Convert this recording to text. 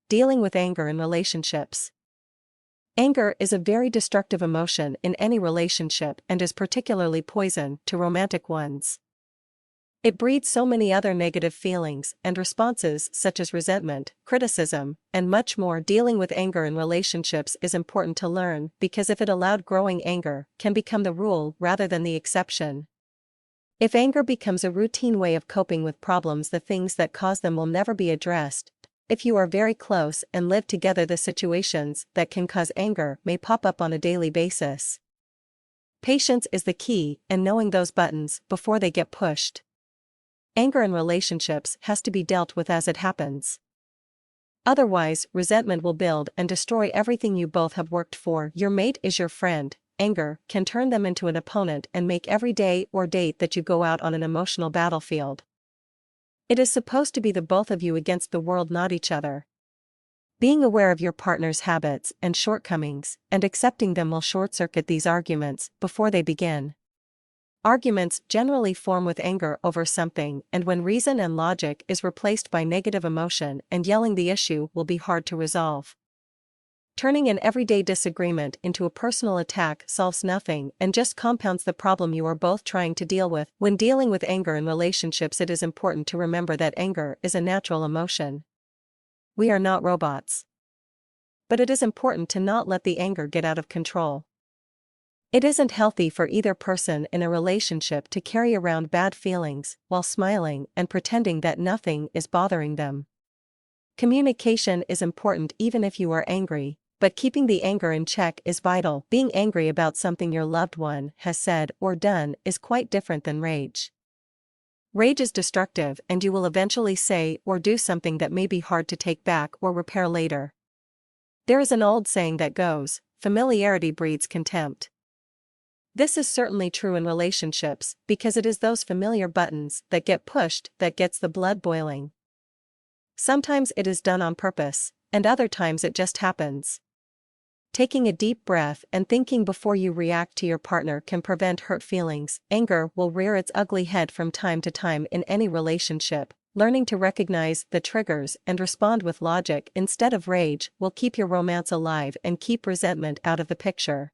Dealing with anger in relationships. Anger is a very destructive emotion in any relationship and is particularly poison to romantic ones. It breeds so many other negative feelings and responses such as resentment, criticism, and much more. Dealing with anger in relationships is important to learn because if it allowed, growing anger can become the rule rather than the exception. If anger becomes a routine way of coping with problems, the things that cause them will never be addressed. If you are very close and live together, the situations that can cause anger may pop up on a daily basis. Patience is the key, and knowing those buttons before they get pushed. Anger in relationships has to be dealt with as it happens. Otherwise, resentment will build and destroy everything you both have worked for. Your mate is your friend. Anger can turn them into an opponent and make every day or date that you go out on an emotional battlefield. It is supposed to be the both of you against the world, not each other. Being aware of your partner's habits and shortcomings and accepting them will short-circuit these arguments before they begin. Arguments generally form with anger over something, and when reason and logic is replaced by negative emotion and yelling, the issue will be hard to resolve. Turning an everyday disagreement into a personal attack solves nothing and just compounds the problem you are both trying to deal with. When dealing with anger in relationships, it is important to remember that anger is a natural emotion. We are not robots. But it is important to not let the anger get out of control. It isn't healthy for either person in a relationship to carry around bad feelings while smiling and pretending that nothing is bothering them. Communication is important even if you are angry, but keeping the anger in check is vital. Being angry about something your loved one has said or done is quite different than rage. Rage is destructive, and you will eventually say or do something that may be hard to take back or repair later. There is an old saying that goes, "Familiarity breeds contempt." This is certainly true in relationships because it is those familiar buttons that get pushed that gets the blood boiling. Sometimes it is done on purpose, and other times it just happens. Taking a deep breath and thinking before you react to your partner can prevent hurt feelings. Anger will rear its ugly head from time to time in any relationship. Learning to recognize the triggers and respond with logic instead of rage will keep your romance alive and keep resentment out of the picture.